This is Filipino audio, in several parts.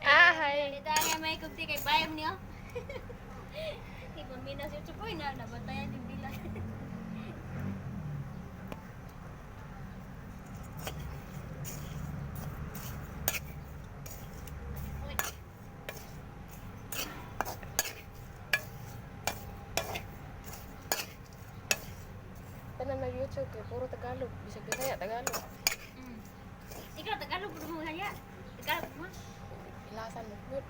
Ay. Dito nga may kunti kay bayam niyo. Iba minas yung chupoy na nabatayan yung bilang. Tanan nag-YouTube kay puro Tagalog, bisag Bisaya Tagalog. Ikaw Tagalog mo haya. Tagalog mo. Ilasan mo good.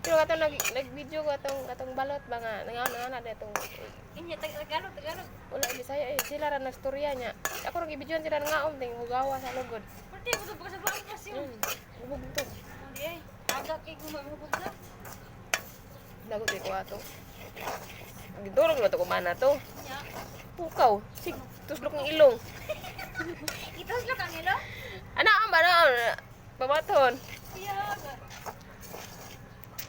Pero katong nag-video ko katong balot ba nga nangana detong Inya Tagalog. wala Bisaya sila ra nagstorya nya. Ako ra gibidyoan sila ngaom ting hugawa sa lugod. Pati mo sa bang kasi. Bubugtog. Hindi ay. Aga kay gumamubog na. Dagot ko ato. Gidurog na to kumana to. Nya. Pukaw, sig tuslok ng ilong. Ito sila kanila. Ana ang bana pamaton. Iya.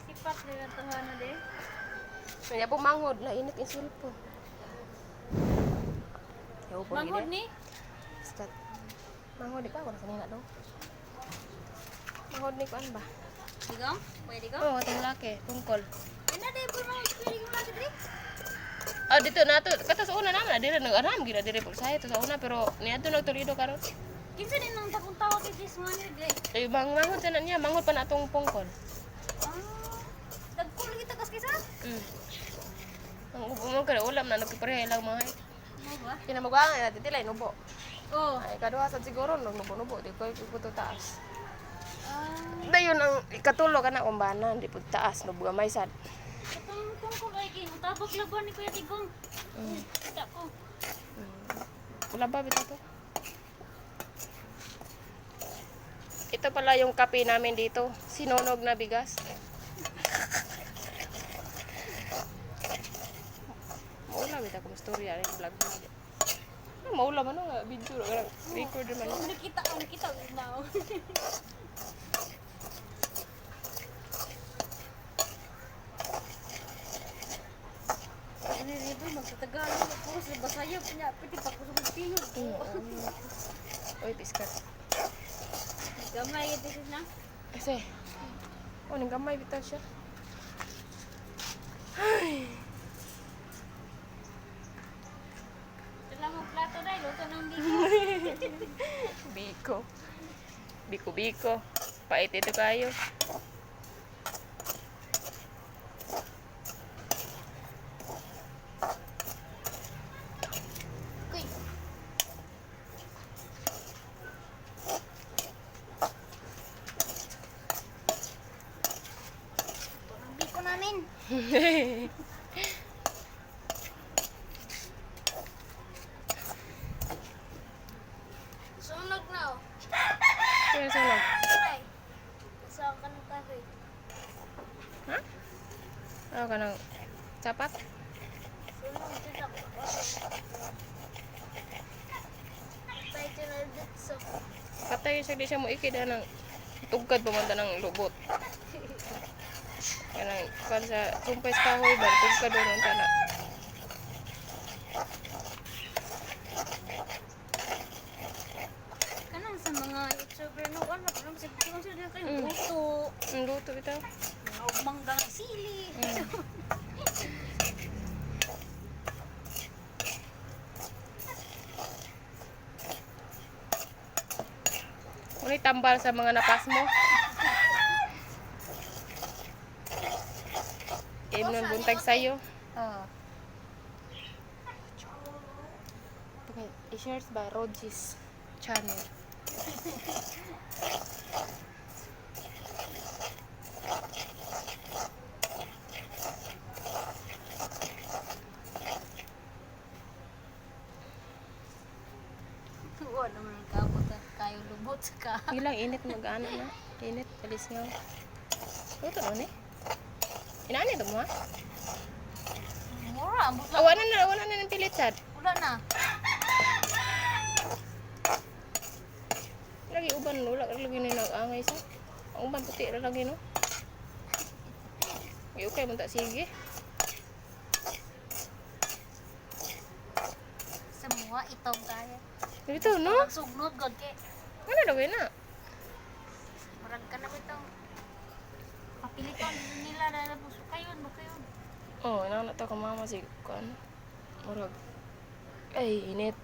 Sipat nila tuhan na de. Kaya po manghod na init yung cellphone. Yaw po Manghod gini. ni. Stat. Manghod di pa ako na kanina daw. Manghod ni kuan ba? Digong? Pwede ko? Oo, katong laki, tungkol. Ina de po mga pwede ko lang dito. Ah, dito na to. Kata sa una naman, adira nag-anam gina dire pag saya to sa una pero niadto nagtulido karon. Kinsa din nang takong tawag kay Jis man de. Ay manghod sa niya, manghod pa na atong pungkol. Dagkul kita kas kisa? Ang ubo mo kada ulam na nagpapareha lang mga. Mo ba? Kinamaguang na titilay nubo. Oh. Ay kaduha sa siguro nubo-nubo di ko ikuto taas. Ah, Dayon ang ikatulo kana kumbana di pud taas nubo gamay sad. katong tungkol ay king tabak laban ni Kuya Digong. Kita ko. Wala ba bitaw to? Ito pala yung kape namin dito. Sinunog na bigas. Maula bitaw kung storya rin vlog ko. Maula man nga video ra record man. Nakita now. Ano dito magtatagalog ako sa Basaya punya piti pa ko sa magtingog. Oy, piskat. Gamay ito na. Kasi, nang gamay bitaw siya. Dala mo plato dai luto ng Biko. Biko. Pait ito kayo. Kuy. Biko namin. Sunog na oh. Kaya sana. Ay. Sa kanang kahoy. Ha? Ano ka ng sapat? Sunog dito. Tay channel dito. Patay siya di siya mo ikida ng tugkad pamanta ng lubot. Kanang kan sa sumpay sa kahoy ba tugkad doon ang tana. Kanang sa mga YouTuber no ano parang sa sila kayo luto. Ang luto bitaw. Manggang sili. Unay tambal sa mga napas mo. Imnon buntag sayo. Oh. I-shares ba Rogis channel. Tuwa naman ang kapot at kayo lubot ka. Ilang init mag-ano na. Init, alis nga. Ito na eh. Inaani ito mo ha? Mura, ambot lang. Wala na ng pilit sad. Wala na. Lagi uban wala lagi na nag-angay sa. Ang uban puti ra lagi no. Okay mo ta sige. Maitong kaya. Dito no. Sugnod god kay. Ano daw na? Murag ka na bitong. Papiliton nila na puso kayon, mo kayon. Oh, ina na to ka mama si kan. Murag. Ay, init.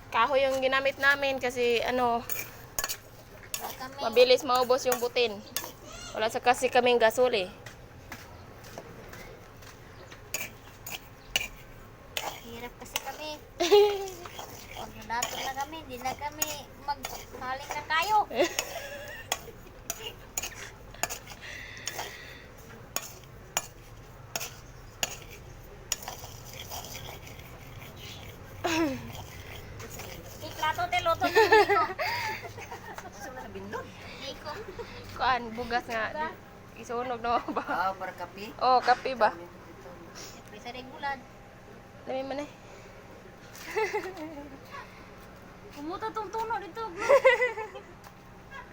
Kahoy yung ginamit namin kasi ano, Kami. mabilis maubos yung butin. Wala sa kasi kaming gasol eh. Hirap kasi kami. Pag nadatong na kami, hindi na kami maghaling na kayo. Plato te loto na ko. Iko. Kuan, bugas nga. Isunog na ba? Ah, para kape. Oh, kape ba? Bisa regular. Dami man eh. Kumuta tong tuno dito.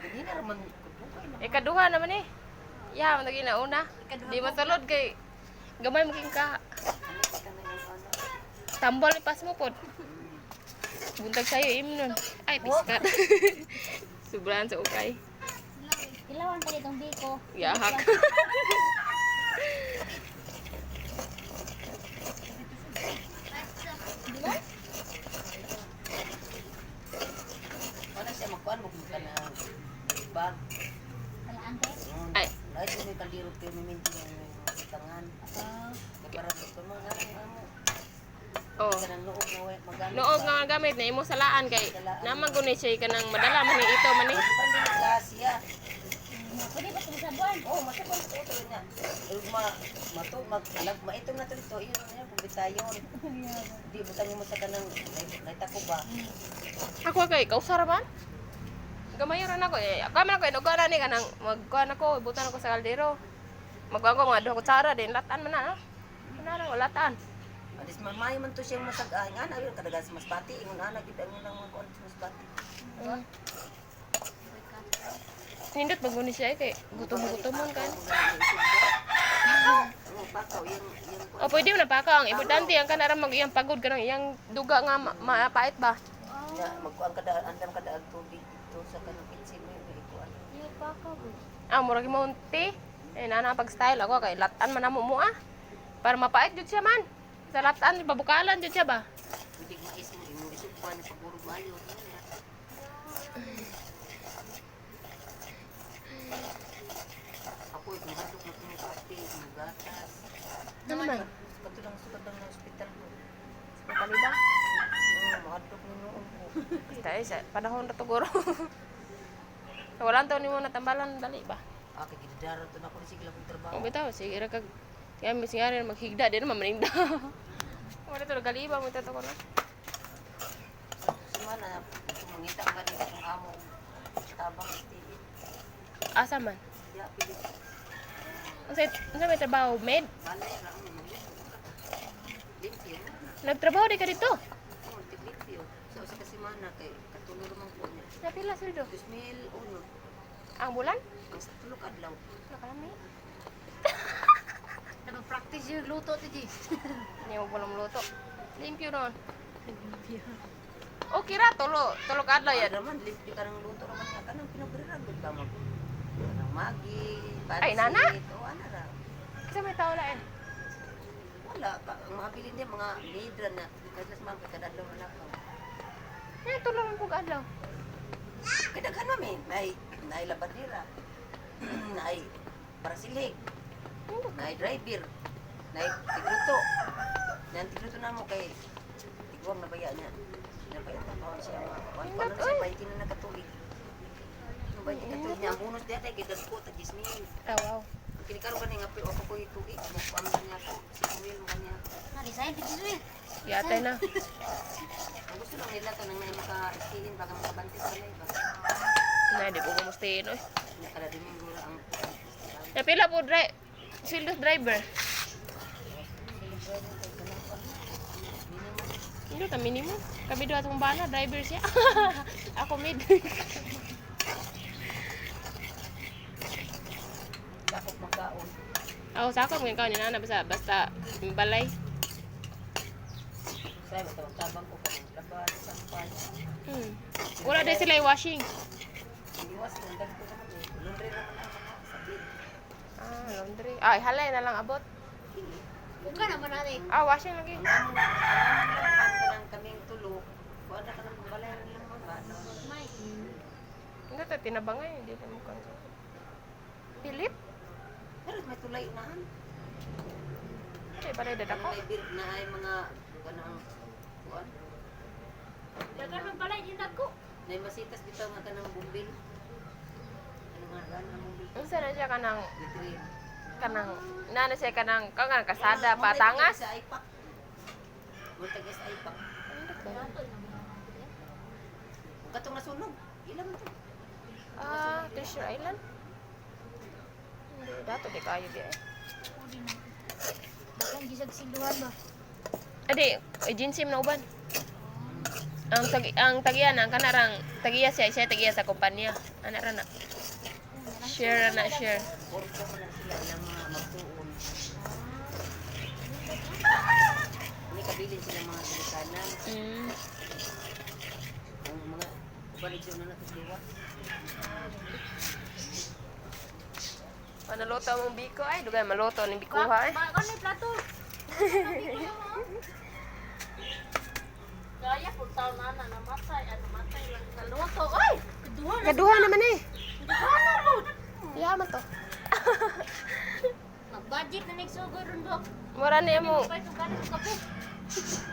Hindi na naman. Ikaduha naman eh. Ya, man lagi na una. Ikaduha Di masulod kay gamay maging ka. Kita na yung ano. Tambol ipas mo pod. Buntag sayo imnon. Ay, piskat. Sobrahan sa ukay. Ilawan pa ditong biko. Yahak. Ano siya magkuhan mo kung ka na bag. Talaan te. Ay. Ay, ito may kaldero pero may minti yung tangan. Kaya para ito mga ano. Oh. Ka ng loob na magamit. Noog nga gamit na imo salaan kay naman guni siya kanang madala man ni ito man ni. Pwede na klasya. Pwede ba sa buwan? Oh, masipon ko ito niya. Maitong na ito dito. Iyon na niya, pubitayon. Di, butangin mo sa kanang, naitako ba? Ako kay kausara man. Gamay ra nako eh. Kami nako inuga na ni kanang magkuan ako, ibutan ako sa kaldero. Magkuan ko mga duha kutsara din latan man na. Ano ra latan. Alis mamay man to siyang masag-ay. Nga na, yun, kadagas mas pati. Ingon na, nagkita mo ng mga kuwan sa mas pati. Nindot baguni siya eh, kay gutom-gutomon kan. Ano, pakaw, yung O pwede mo na paka ang importante ang kanara mag iyang pagod kanang iyang duga nga mapait ba. nga, magkuhan kada, andam kada ang tubig ito sa kanang kitsin mo yung ikuan. Yung pakaw. Ah, murag monte. Eh nana pag style ako kay latan man amo mo ah. Para mapait jud siya man. Sa latan babukalan jud siya ba. Tubig mais mo, yung isukuan, pagburog mayo. Ako, kung hadok na ito ng kape, ng gatas. Ano man? Kato lang sukat lang ng hospital ko. Sa kaliba. Mahadok na noon ko. Basta eh, sa panahon na to guro. Wala to nimo natambalan dali ba. Ah, kaya gidadaro to na ako, sige lang kong trabaho. O bitaw sige ra kag kaya mis nga rin maghigda din mamaninda. Wala to galiba mo to ko na. Semana, mangita ka din itong amo. Tabang stili. Asa man? Ya, pilit. Unsa may trabaho med? Balay lang, limpyo. Nagtrabaho di ka dito. Oh, limpyo. Sa usa ka semana, kay katulog naman po niya. Napila sweldo? 2,001. Ang bulan? Ang sa tulog adlaw. Nakalami. Nag-practice yung luto ti Jis. Hindi mo pala luto. Limpyo nun. Okay ra, tulog adlaw yan. Ano naman, limpyo ka ng luto naman nga. Kanang pinabriragot ka mo. Kanang magi, pansit. Ay, nana? O, ano ra. Kasi may tao lain. Wala. Ang mga bilin niya, mga lidra na. Kadlas mga kadadlaw na ako. Eh, tulog ang pug adlaw. Kadaghan namin. Nay labandera. Nay parasilig. Nay driver. Nay tigluto. Nay tigluto na mo kay tigwang na baya niya. Napaya tapawon siya mga paano siya pa ikin na nakatuig. Ano ba yung katuig niya? Ang bonus dito ay kitas ko, tagis niya. Ah, wow. Kinikaro ka na nga pero ako ko ituig. Mukuam na niya ako. Si Kuil mo kanya. Nalisayin ti Jis. Yatay na. Ang gusto lang nila ka nang may maka-skillin baka makabantis ka na iba. Na, di ko kumustahin, oy. Nakala din yung gula ang Napila po, sildos driver. Hindi ka minimum. Kami doon atong bala, driver siya. Ako mid. bakit magkaon. Ako sa ako, ngayon ka ni nana, basta balay. Try mo tawag tabang ko kanang labas sampay. Wala din sila washing. Hindi was nang dagko sa mga laundry ra man ang mga sabit. Laundry. Ay, halay na lang abot. Huwag ka naman natin. Washing lagi. Ang kanang kaming tulo. Wala ka nang balay lang mga ano. May. Hindi to tinabangay, hindi mo kan. Pilit? Pero may tulay unahan. Ay, balay dadako. May bir na ay mga kanang kuan. Dagan man pala yung dagko. Nay masitas bitaw nga kanang bumbil. Ano nga kanang bumbil? Unsa na siya kanang Bitrin. nana siya kanang kasada patangas. Sa ipak. Mo tagas ipak. Katong nasunog. Ilan man to? Treasure Island. Hindi, dato di kayo di. Dagan gisag siluhan ba? Adi, agency mo na uban. Ang tagiya na kanarang tagiya siya tagiya sa kumpanya. Ana ra na. Share na share. Porto man lang sila ilang mga magtuon. Ni kabilin sila mga Pilipinanan. Ang mga balisyon na natutluwa. Panaluto mong biko ay dugay maluto ning bikuha eh. Ba, ano yung plato? Kaya po taon na namatay. Ano matay lang. Naluto. Ay! Kaduha na. Gaduha naman eh. Kaduha na po. Yaman to. Mag-budget na nagsugod ron dok. Mura ni mo. Pa ito galing sa kape.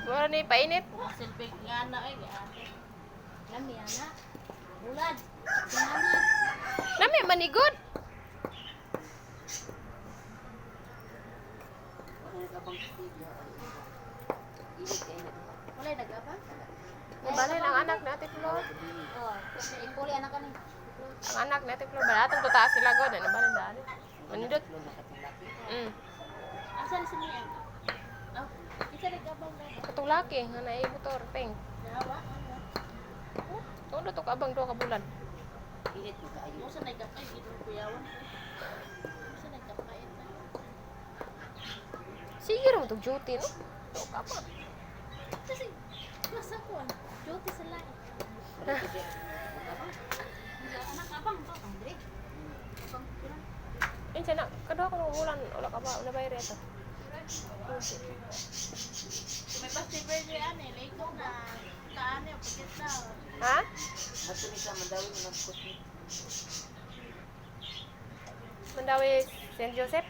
Mura ni painit. Silpig nga na ay. Lami ana. Bulad. Sinana. Nami manigod. Ano ka bang tigya? Ilit kayo na. Wala nagapang? Nabalay lang anak natin Flor. Oh, kasi ikuli anak kanin. Ang anak natin Flor. Balatong tutaas sila god. Nabalay dali. Manidot. Lo nakatulaki. Asan si Mia? Oh, isa nagapang na. Katong laki nga na motor peng. Dawa. Tulo to kabang do ka bulan. Ilit mo kaayo. Mo sa nagapay gidon kuyawan. Mo sa nagapay na. Sige ra mo tog duty no. To ka pa. Kasi nasa ko ah. Duty sa lahi. Anak abang to, Andre. Abang kuran. Insa na kadua ko ng bulan wala ka ba na bayar ito. May pasti birthday ane, lego na. Kaane pagkit na. Ha? Mato ni sa mandawi mo nagkuti. Mandawi St. Joseph.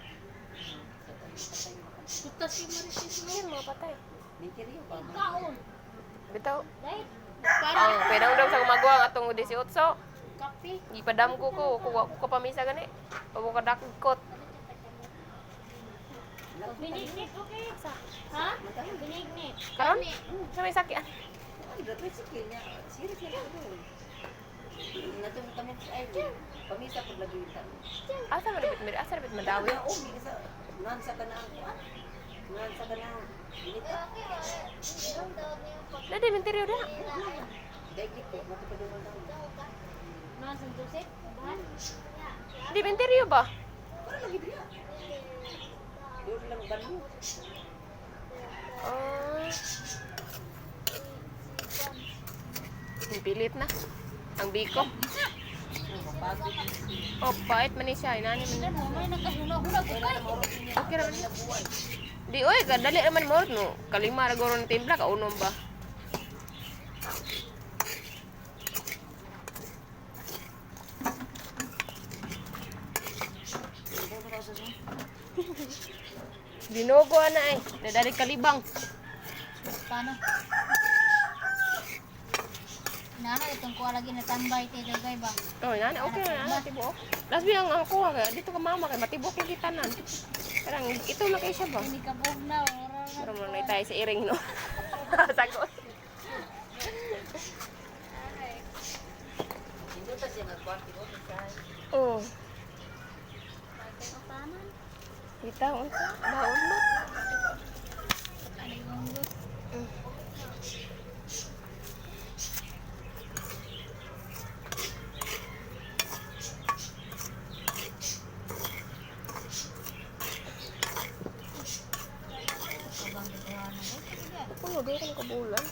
Kutas si Marisis mo. Yan mga patay. Ninteriyo ba? Kaon. Bitaw. Dahil. Ang pedang daw sa gumagawa atong 18. Kape. Gipadam ko kuha ko pamisa gani. Pabo ka dakot. Binignit, okay. Ha? Binignit. Karon? Sa may sakyan. Ay, dapat sikil niya. Serious na ito. Natong kami sa ay. Pamisa pag lagi yung tanong. Asa rabit madawi. Oh, may isa. Nansa ka na ang kuwan. Nansa ka na ang binita. Dadi menteriyo da. Daigit ko. Matupadungan lang. Mga San Joseph. Bahan. Di menteriyo ba? Para lagi diya. Doon lang balo. Pilit na. Ang biko. Mapagod. Oh, pait man ni siya. Inani man. Ano, may nagkahuna-huna ko kay. Okay naman. Di oy, kadali naman mo no. Kalima ra goro ng timpla ka unom ba? Dinogo na ay. Dadari kalibang. Paano? Nana, itong kuha lagi na tambay tayo gay ba? Oh, inani okay na natibok. Last bi ang ako ga dito ka mama kay matibok yung kitanan. Karang ito na kay siya ba? Hindi ka buhog na, ora na. Pero mo na tayo sa iring no. Sagot. Hindi ta siya nagkwarti ko sa Oh, Kaya tanan. kita unsa? Daon mo. Ano yung gusto? Abang dito na. Ano, di ko kabulan.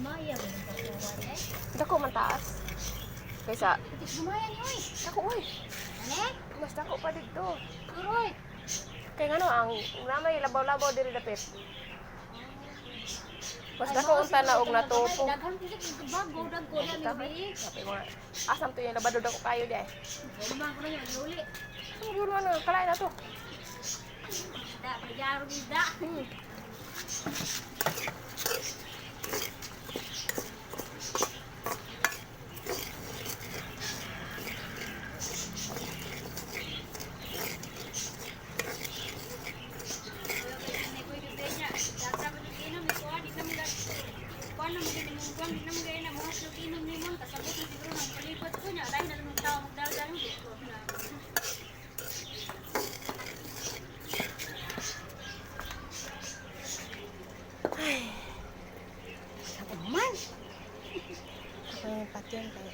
Maya, may pagkawan eh. Dako man taas. Kaysa, Gumaya niyo eh. dako oy. Ane? Mas dako pa dito. Turoy. Kaya nga no, ang namay labaw-labaw diri dapit. Mas dako unta na og natupo. Daghan ko sa bago, dagko na mi. Sabi mga, asam to yung labado dako kayo di ay. Luma ko na yan, luli. Ang gulo na, kalay na to. Isda, pajaro isda. Sabi man. Ako yung patyon kayo.